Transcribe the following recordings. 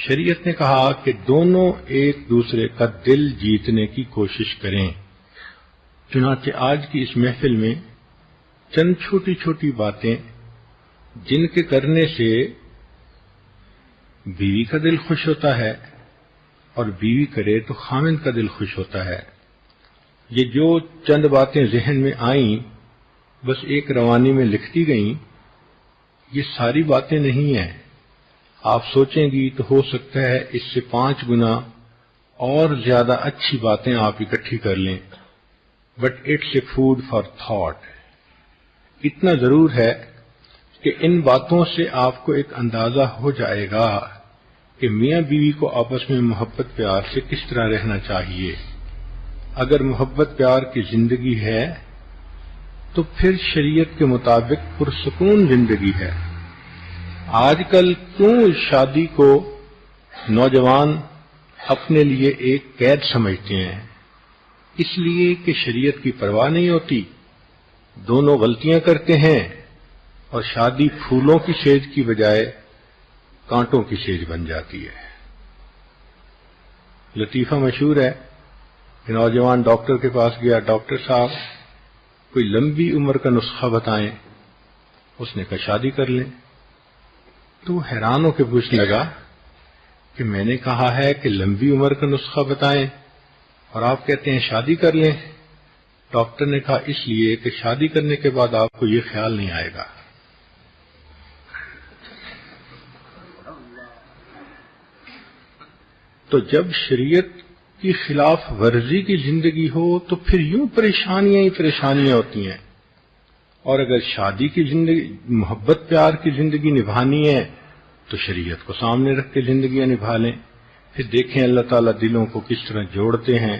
شریعت نے کہا کہ دونوں ایک دوسرے کا دل جیتنے کی کوشش کریں۔ چنانچہ آج کی اس محفل میں چند چھوٹی چھوٹی باتیں جن کے کرنے سے بیوی کا دل خوش ہوتا ہے اور بیوی کرے تو خاوند کا دل خوش ہوتا ہے، یہ جو چند باتیں ذہن میں آئیں بس ایک روانی میں لکھتی گئیں، یہ ساری باتیں نہیں ہیں۔ آپ سوچیں گی تو ہو سکتا ہے اس سے 5 گنا اور زیادہ اچھی باتیں آپ اکٹھی کر لیں، but it's a food for thought. اتنا ضرور ہے کہ ان باتوں سے آپ کو ایک اندازہ ہو جائے گا کہ میاں بیوی کو آپس میں محبت پیار سے کس طرح رہنا چاہیے۔ اگر محبت پیار کی زندگی ہے تو پھر شریعت کے مطابق پرسکون زندگی ہے۔ آج کل کیوں شادی کو نوجوان اپنے لیے ایک قید سمجھتے ہیں؟ اس لیے کہ شریعت کی پرواہ نہیں ہوتی، دونوں غلطیاں کرتے ہیں اور شادی پھولوں کی سیج کی بجائے کانٹوں کی سیج بن جاتی ہے۔ لطیفہ مشہور ہے کہ نوجوان ڈاکٹر کے پاس گیا، ڈاکٹر صاحب کوئی لمبی عمر کا نسخہ بتائیں۔ اس نے کہا شادی کر لیں۔ تو وہ حیران ہو کے پوچھنے لگا کہ میں نے کہا ہے کہ لمبی عمر کا نسخہ بتائیں اور آپ کہتے ہیں شادی کر لیں۔ ڈاکٹر نے کہا اس لیے کہ شادی کرنے کے بعد آپ کو یہ خیال نہیں آئے گا۔ تو جب شریعت کی خلاف ورزی کی زندگی ہو تو پھر یوں پریشانیاں ہی پریشانیاں ہوتی ہیں، اور اگر شادی کی زندگی محبت پیار کی زندگی نبھانی ہے تو شریعت کو سامنے رکھ کے زندگیاں نبھا لیں۔ پھر دیکھیں اللہ تعالیٰ دلوں کو کس طرح جوڑتے ہیں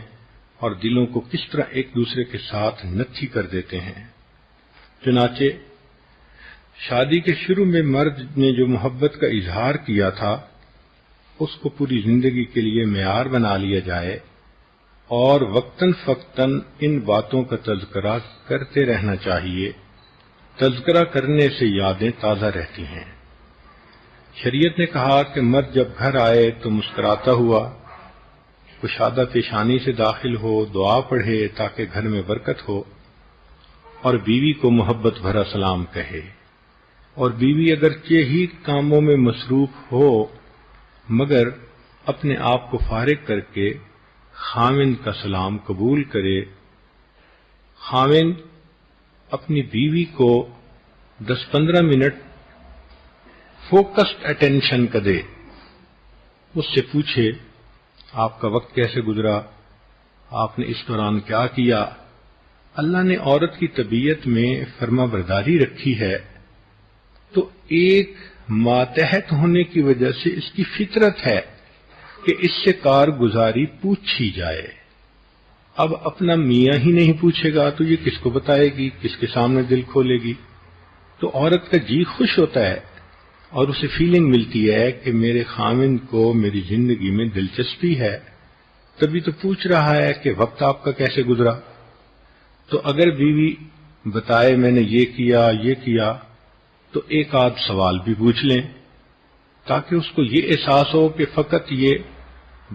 اور دلوں کو کس طرح ایک دوسرے کے ساتھ نتھی کر دیتے ہیں۔ چنانچہ شادی کے شروع میں مرد نے جو محبت کا اظہار کیا تھا اس کو پوری زندگی کے لیے معیار بنا لیا جائے اور وقتاً فوقتاً ان باتوں کا تذکرہ کرتے رہنا چاہیے۔ تذکرہ کرنے سے یادیں تازہ رہتی ہیں۔ شریعت نے کہا کہ مرد جب گھر آئے تو مسکراتا ہوا کشادہ پیشانی سے داخل ہو، دعا پڑھے تاکہ گھر میں برکت ہو، اور بیوی کو محبت بھرا سلام کہے۔ اور بیوی اگرچہ ہی کاموں میں مصروف ہو مگر اپنے آپ کو فارغ کر کے خاوند کا سلام قبول کرے۔ خاوند اپنی بیوی کو 10-15 منٹ فوکسڈ اٹینشن کا دے، اس سے پوچھے آپ کا وقت کیسے گزرا، آپ نے اس دوران کیا کیا۔ اللہ نے عورت کی طبیعت میں فرما برداری رکھی ہے تو ایک ماتحت ہونے کی وجہ سے اس کی فطرت ہے کہ اس سے کارگزاری پوچھی جائے۔ اب اپنا میاں ہی نہیں پوچھے گا تو یہ کس کو بتائے گی، کس کے سامنے دل کھولے گی؟ تو عورت کا جی خوش ہوتا ہے اور اسے فیلنگ ملتی ہے کہ میرے خاوند کو میری زندگی میں دلچسپی ہے، تبھی تو پوچھ رہا ہے کہ وقت آپ کا کیسے گزرا۔ تو اگر بیوی بتائے میں نے یہ کیا تو ایک آدھ سوال بھی پوچھ لیں تاکہ اس کو یہ احساس ہو کہ فقط یہ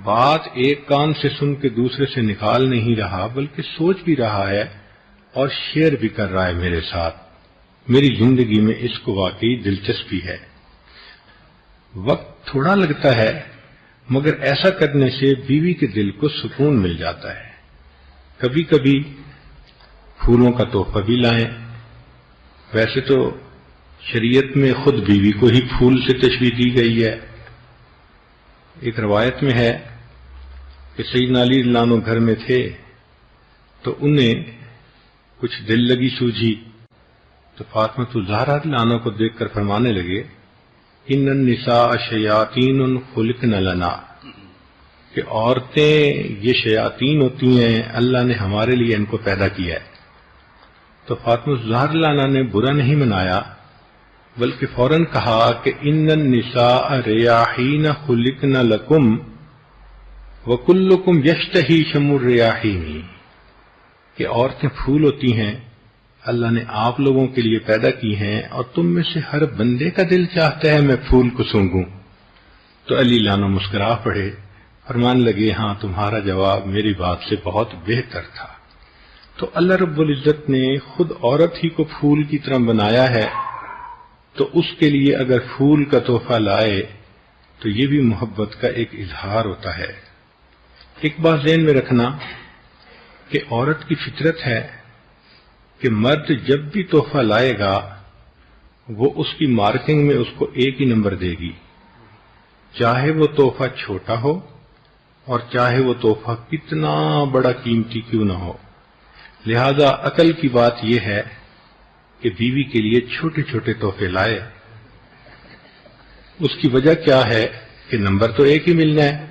بات ایک کان سے سن کے دوسرے سے نکال نہیں رہا بلکہ سوچ بھی رہا ہے اور شیئر بھی کر رہا ہے میرے ساتھ، میری زندگی میں اس کو واقعی دلچسپی ہے۔ وقت تھوڑا لگتا ہے مگر ایسا کرنے سے بیوی کے دل کو سکون مل جاتا ہے۔ کبھی کبھی پھولوں کا تحفہ بھی لائیں۔ ویسے تو شریعت میں خود بیوی کو ہی پھول سے تشبیہ دی گئی ہے۔ ایک روایت میں ہے کہ سیدنا علی رضی اللہ عنہ گھر میں تھے تو انہیں کچھ دل لگی سوجھی تو فاطمہ الزہرا رضی اللہ عنہ کو دیکھ کر فرمانے لگے ان النساء شیاطین خلقن لنا، کہ عورتیں یہ شیاطین ہوتی ہیں، اللہ نے ہمارے لیے ان کو پیدا کیا ہے۔ تو فاطمہ الزہرا رضی اللہ عنہ نے برا نہیں منایا بلکہ فوراً کہا کہ ان النساء ریاحین خلقن لکم وکلکم یشتہی شم الریاحین، کہ عورتیں پھول ہوتی ہیں، اللہ نے آپ لوگوں کے لیے پیدا کی ہیں اور تم میں سے ہر بندے کا دل چاہتا ہے میں پھول کو سونگوں۔ تو علی لانو مسکرا پڑے، فرمان لگے ہاں تمہارا جواب میری بات سے بہت بہتر تھا۔ تو اللہ رب العزت نے خود عورت ہی کو پھول کی طرح بنایا ہے، تو اس کے لیے اگر پھول کا تحفہ لائے تو یہ بھی محبت کا ایک اظہار ہوتا ہے۔ ایک بات ذہن میں رکھنا کہ عورت کی فطرت ہے کہ مرد جب بھی تحفہ لائے گا وہ اس کی مارکنگ میں اس کو ایک ہی نمبر دے گی، چاہے وہ تحفہ چھوٹا ہو اور چاہے وہ تحفہ کتنا بڑا قیمتی کیوں نہ ہو۔ لہذا عقل کی بات یہ ہے کہ بیوی کے لیے چھوٹے چھوٹے تحفے لائے۔ اس کی وجہ کیا ہے کہ نمبر تو ایک ہی ملنا ہے،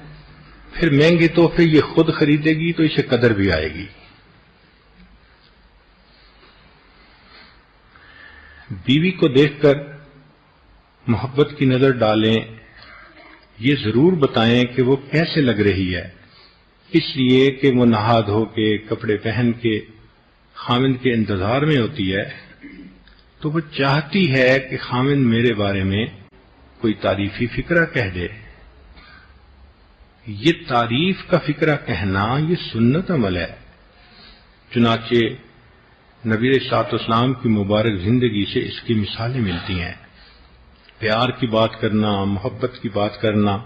پھر مہنگے تحفے یہ خود خریدے گی تو اسے قدر بھی آئے گی۔ بیوی کو دیکھ کر محبت کی نظر ڈالیں، یہ ضرور بتائیں کہ وہ کیسے لگ رہی ہے، اس لیے کہ وہ نہا دھو کے کپڑے پہن کے خامند کے انتظار میں ہوتی ہے، تو وہ چاہتی ہے کہ خامند میرے بارے میں کوئی تعریفی فقرہ کہہ دے۔ یہ تعریف کا فقرہ کہنا یہ سنت عمل ہے، چنانچہ نبی علیہ الصلوۃ والسلام کی مبارک زندگی سے اس کی مثالیں ملتی ہیں۔ پیار کی بات کرنا، محبت کی بات کرنا،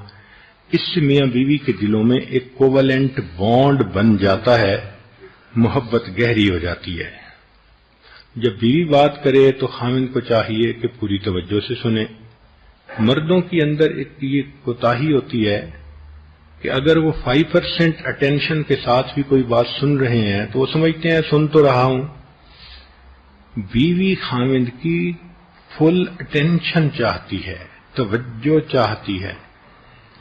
اس سے میاں بیوی کے دلوں میں ایک کوولنٹ بانڈ بن جاتا ہے، محبت گہری ہو جاتی ہے۔ جب بیوی بات کرے تو خاوند کو چاہیے کہ پوری توجہ سے سنے۔ مردوں کے اندر ایک یہ کوتاہی ہوتی ہے کہ اگر وہ 5% اٹینشن کے ساتھ بھی کوئی بات سن رہے ہیں تو وہ سمجھتے ہیں سن تو رہا ہوں۔ بیوی خاوند کی فل اٹینشن چاہتی ہے، توجہ چاہتی ہے،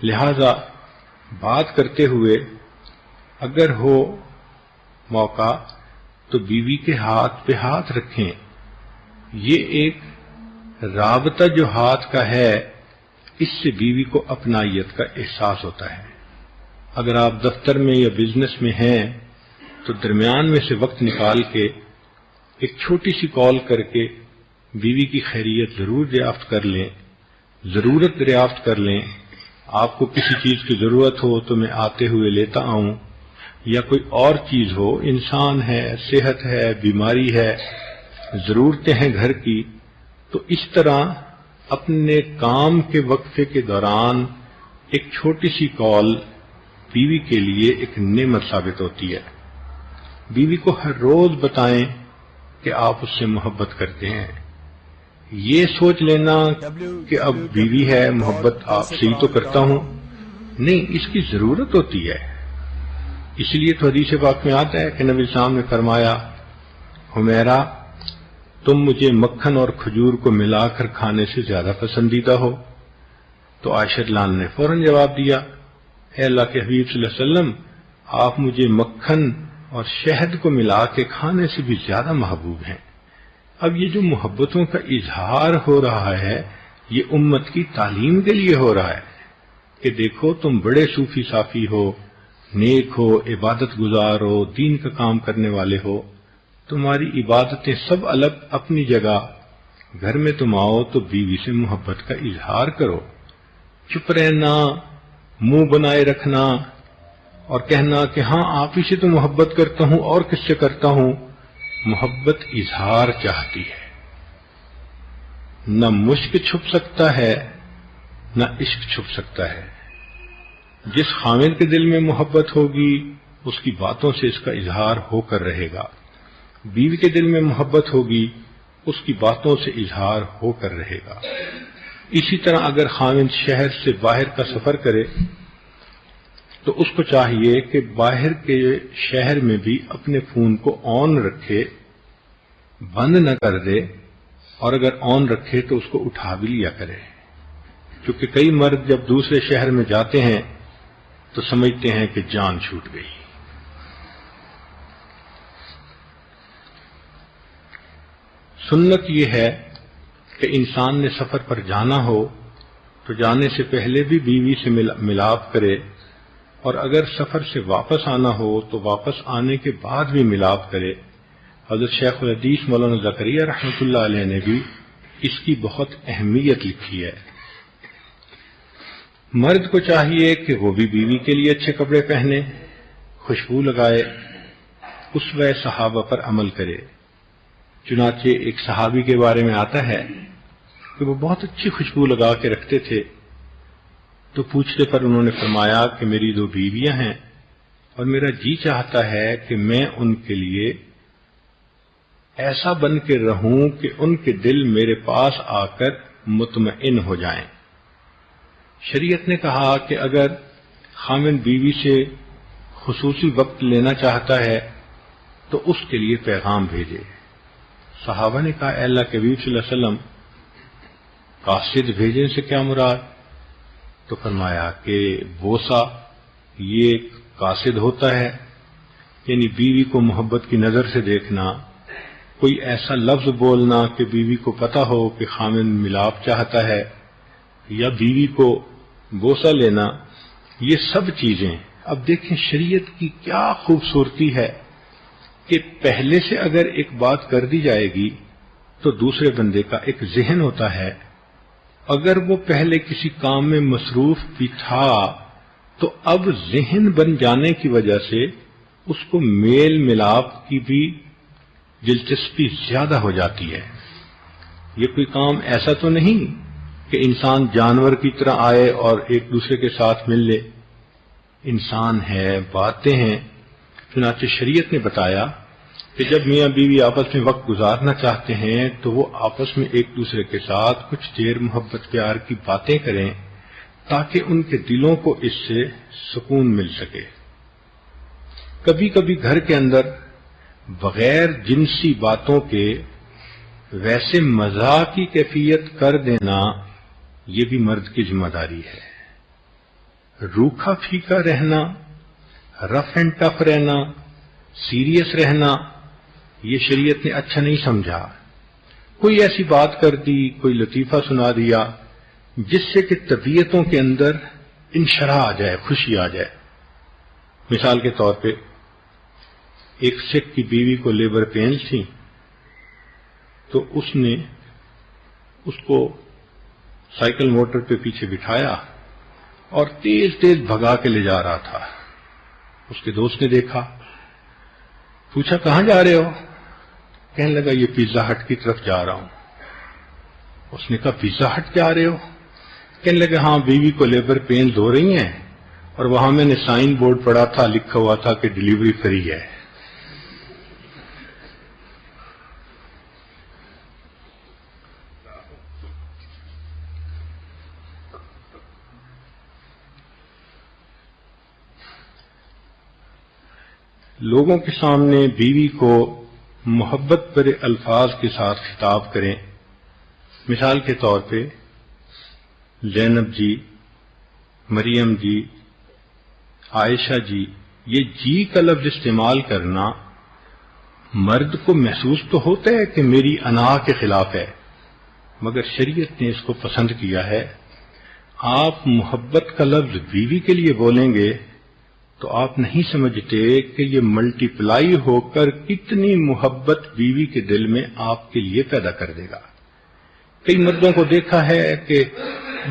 لہذا بات کرتے ہوئے اگر ہو موقع تو بیوی کے ہاتھ پہ ہاتھ رکھیں۔ یہ ایک رابطہ جو ہاتھ کا ہے، اس سے بیوی کو اپنائیت کا احساس ہوتا ہے۔ اگر آپ دفتر میں یا بزنس میں ہیں تو درمیان میں سے وقت نکال کے ایک چھوٹی سی کال کر کے بیوی کی خیریت ضرور دریافت کر لیں، ضرورت دریافت کر لیں۔ آپ کو کسی چیز کی ضرورت ہو تو میں آتے ہوئے لیتا آؤں، یا کوئی اور چیز ہو، انسان ہے، صحت ہے، بیماری ہے، ضرورتیں ہیں گھر کی، تو اس طرح اپنے کام کے وقفے کے دوران ایک چھوٹی سی کال بیوی کے لیے ایک نعمت ثابت ہوتی ہے۔ بیوی کو ہر روز بتائیں کہ آپ اس سے محبت کرتے ہیں۔ یہ سوچ لینا کہ اب بیوی ہے، محبت آپ سے ہی تو کرتا ہوں، نہیں، اس کی ضرورت ہوتی ہے۔ اس لیے تو حدیث پاک میں آتا ہے کہ نبی صاحب نے فرمایا، حمیرہ تم مجھے مکھن اور کھجور کو ملا کر کھانے سے زیادہ پسندیدہ ہو؟ تو عائشہ لان نے فوراً جواب دیا، اے اللہ کے حبیب صلی اللہ علیہ وسلم، آپ مجھے مکھن اور شہد کو ملا کے کھانے سے بھی زیادہ محبوب ہیں۔ اب یہ جو محبتوں کا اظہار ہو رہا ہے، یہ امت کی تعلیم کے لیے ہو رہا ہے کہ دیکھو تم بڑے صوفی صافی ہو، نیک ہو، عبادت گزار ہو، دین کا کام کرنے والے ہو، تمہاری عبادتیں سب الگ اپنی جگہ، گھر میں تم آؤ تو بیوی سے محبت کا اظہار کرو۔ چپ رہنا، منہ بنائے رکھنا اور کہنا کہ ہاں آپ ہی سے تو محبت کرتا ہوں اور کس سے کرتا ہوں، محبت اظہار چاہتی ہے۔ نہ مشک چھپ سکتا ہے نہ عشق چھپ سکتا ہے۔ جس خامد کے دل میں محبت ہوگی اس کی باتوں سے اس کا اظہار ہو کر رہے گا، بیوی کے دل میں محبت ہوگی اس کی باتوں سے اظہار ہو کر رہے گا۔ اسی طرح اگر خامد شہر سے باہر کا سفر کرے تو اس کو چاہیے کہ باہر کے شہر میں بھی اپنے فون کو آن رکھے، بند نہ کر دے، اور اگر آن رکھے تو اس کو اٹھا بھی لیا کرے، کیونکہ کئی مرد جب دوسرے شہر میں جاتے ہیں تو سمجھتے ہیں کہ جان چھوٹ گئی۔ سنت یہ ہے کہ انسان نے سفر پر جانا ہو تو جانے سے پہلے بھی بیوی سے ملاپ کرے، اور اگر سفر سے واپس آنا ہو تو واپس آنے کے بعد بھی ملاپ کرے۔ حضرت شیخ الحدیث مولانا زکریا رحمۃ اللہ علیہ نے بھی اس کی بہت اہمیت لکھی ہے۔ مرد کو چاہیے کہ وہ بھی بیوی کے لیے اچھے کپڑے پہنے، خوشبو لگائے، اسوہ صحابہ پر عمل کرے۔ چنانچہ ایک صحابی کے بارے میں آتا ہے کہ وہ بہت اچھی خوشبو لگا کے رکھتے تھے، تو پوچھنے پر انہوں نے فرمایا کہ میری 2 بیویاں ہیں اور میرا جی چاہتا ہے کہ میں ان کے لیے ایسا بن کے رہوں کہ ان کے دل میرے پاس آ کر مطمئن ہو جائیں۔ شریعت نے کہا کہ اگر خامن بیوی سے خصوصی وقت لینا چاہتا ہے تو اس کے لیے پیغام بھیجے۔ صحابہ نے کہا اے اللہ کے حبیب صلی اللہ علیہ وسلم، قاصد بھیجنے سے کیا مراد؟ تو فرمایا کہ بوسہ یہ ایک قاصد ہوتا ہے، یعنی بیوی کو محبت کی نظر سے دیکھنا، کوئی ایسا لفظ بولنا کہ بیوی کو پتہ ہو کہ خامن ملاپ چاہتا ہے، یا بیوی کو بوسہ لینا، یہ سب چیزیں۔ اب دیکھیں شریعت کی کیا خوبصورتی ہے کہ پہلے سے اگر ایک بات کر دی جائے گی تو دوسرے بندے کا ایک ذہن ہوتا ہے، اگر وہ پہلے کسی کام میں مصروف بھی تھا تو اب ذہن بن جانے کی وجہ سے اس کو میل ملاپ کی بھی دلچسپی زیادہ ہو جاتی ہے۔ یہ کوئی کام ایسا تو نہیں کہ انسان جانور کی طرح آئے اور ایک دوسرے کے ساتھ مل لے، انسان ہے، باتیں ہیں۔ چنانچہ شریعت نے بتایا کہ جب میاں بیوی آپس میں وقت گزارنا چاہتے ہیں تو وہ آپس میں ایک دوسرے کے ساتھ کچھ دیر محبت پیار کی باتیں کریں تاکہ ان کے دلوں کو اس سے سکون مل سکے۔ کبھی کبھی گھر کے اندر بغیر جنسی باتوں کے ویسے مزاح کی کیفیت کر دینا یہ بھی مرد کی ذمہ داری ہے۔ روکھا پھیکا رہنا، رف اینڈ ٹف رہنا، سیریس رہنا، یہ شریعت نے اچھا نہیں سمجھا۔ کوئی ایسی بات کر دی، کوئی لطیفہ سنا دیا جس سے کہ طبیعتوں کے اندر انشراح آ جائے، خوشی آ جائے۔ مثال کے طور پہ ایک سکھ کی بیوی کو لیبر پینز تھی، تو اس نے اس کو سائیکل موٹر پہ پیچھے بٹھایا اور تیز تیز بھگا کے لے جا رہا تھا۔ اس کے دوست نے دیکھا، پوچھا کہاں جا رہے ہو؟ کہنے لگا یہ پیزا ہٹ کی طرف جا رہا ہوں۔ اس نے کہا پیزا ہٹ جا رہے ہو؟ کہنے لگا ہاں، بیوی کو لیبر پینز ہو رہی ہیں اور وہاں میں نے سائن بورڈ پڑھا تھا، لکھا ہوا تھا کہ ڈیلیوری فری ہے۔ لوگوں کے سامنے بیوی کو محبت بھرے الفاظ کے ساتھ خطاب کریں۔ مثال کے طور پہ زینب جی، مریم جی، عائشہ جی، یہ جی کا لفظ استعمال کرنا مرد کو محسوس تو ہوتا ہے کہ میری انا کے خلاف ہے، مگر شریعت نے اس کو پسند کیا ہے۔ آپ محبت کا لفظ بیوی کے لیے بولیں گے تو آپ نہیں سمجھتے کہ یہ ملٹی پلائی ہو کر کتنی محبت بیوی کے دل میں آپ کے لیے پیدا کر دے گا۔ کئی مردوں کو دیکھا ہے کہ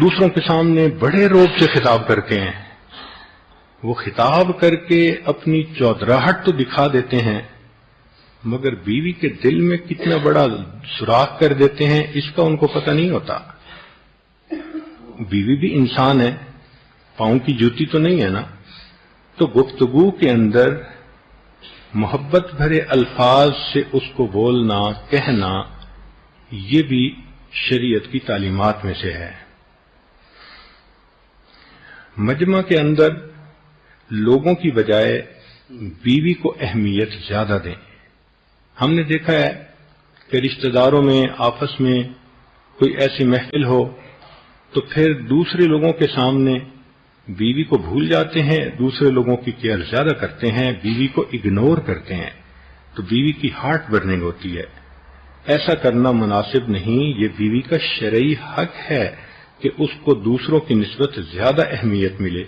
دوسروں کے سامنے بڑے روب سے خطاب کرتے ہیں، وہ خطاب کر کے اپنی چودراہٹ تو دکھا دیتے ہیں مگر بیوی کے دل میں کتنا بڑا سوراخ کر دیتے ہیں اس کا ان کو پتہ نہیں ہوتا۔ بیوی بھی انسان ہے، پاؤں کی جوتی تو نہیں ہے نا، تو گفتگو کے اندر محبت بھرے الفاظ سے اس کو بولنا، کہنا، یہ بھی شریعت کی تعلیمات میں سے ہے۔ مجمع کے اندر لوگوں کی بجائے بیوی کو اہمیت زیادہ دیں۔ ہم نے دیکھا ہے کہ رشتہ داروں میں آپس میں کوئی ایسی محفل ہو تو پھر دوسرے لوگوں کے سامنے بیوی کو بھول جاتے ہیں، دوسرے لوگوں کی کیئر زیادہ کرتے ہیں، بیوی کو اگنور کرتے ہیں، تو بیوی کی ہارٹ برننگ ہوتی ہے۔ ایسا کرنا مناسب نہیں، یہ بیوی کا شرعی حق ہے کہ اس کو دوسروں کی نسبت زیادہ اہمیت ملے۔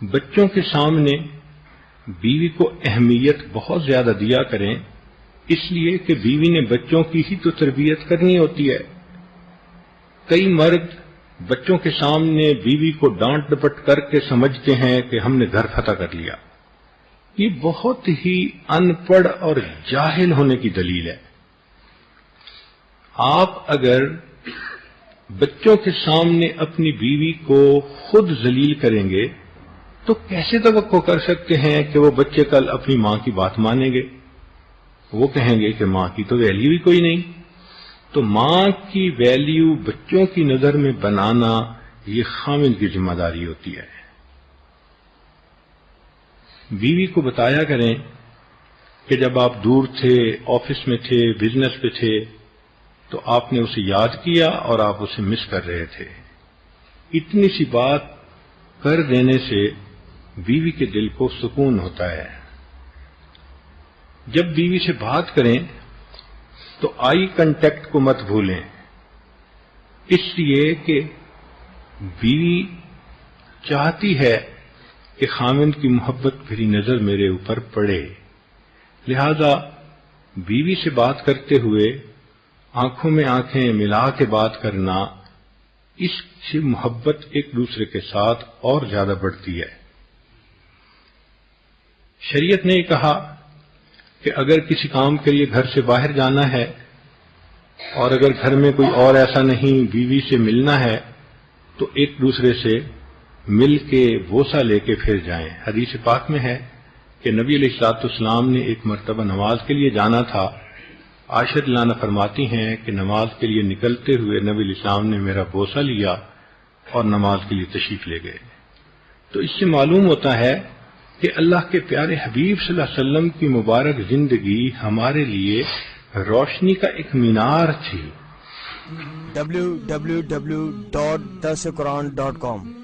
بچوں کے سامنے بیوی کو اہمیت بہت زیادہ دیا کریں، اس لیے کہ بیوی نے بچوں کی ہی تو تربیت کرنی ہوتی ہے۔ کئی مرد بچوں کے سامنے بیوی کو ڈانٹ ڈپٹ کر کے سمجھتے ہیں کہ ہم نے گھر فتح کر لیا. یہ بہت ہی ان پڑھ اور جاہل ہونے کی دلیل ہے. آپ اگر بچوں کے سامنے اپنی بیوی کو خود ذلیل کریں گے تو کیسے توقع کر سکتے ہیں کہ وہ بچے کل اپنی ماں کی بات مانیں گے؟ وہ کہیں گے کہ ماں کی تو ویلیو ہی کوئی نہیں. تو ماں کی ویلیو بچوں کی نظر میں بنانا یہ خاوند کی ذمہ داری ہوتی ہے. بیوی کو بتایا کریں کہ جب آپ دور تھے، آفس میں تھے، بزنس پہ تھے، تو آپ نے اسے یاد کیا اور آپ اسے مس کر رہے تھے. اتنی سی بات کر دینے سے بیوی کے دل کو سکون ہوتا ہے. جب بیوی سے بات کریں تو آئی کنٹیکٹ کو مت بھولیں، اس لیے کہ بیوی چاہتی ہے کہ خاوند کی محبت بھری نظر میرے اوپر پڑے. لہذا بیوی سے بات کرتے ہوئے آنکھوں میں آنکھیں ملا کے بات کرنا، اس سے محبت ایک دوسرے کے ساتھ اور زیادہ بڑھتی ہے. شریعت نے یہ کہا کہ اگر کسی کام کے لیے گھر سے باہر جانا ہے اور اگر گھر میں کوئی اور ایسا نہیں، بیوی سے ملنا ہے، تو ایک دوسرے سے مل کے بوسہ لے کے پھر جائیں. حدیث پاک میں ہے کہ نبی علیہ الصلوۃ والسلام نے ایک مرتبہ نماز کے لیے جانا تھا. عائشہ رضی اللہ عنہا فرماتی ہیں کہ نماز کے لیے نکلتے ہوئے نبی علیہ السلام نے میرا بوسہ لیا اور نماز کے لیے تشریف لے گئے. تو اس سے معلوم ہوتا ہے کہ اللہ کے پیارے حبیب صلی اللہ علیہ وسلم کی مبارک زندگی ہمارے لیے روشنی کا ایک مینار تھی. www.darsequran.com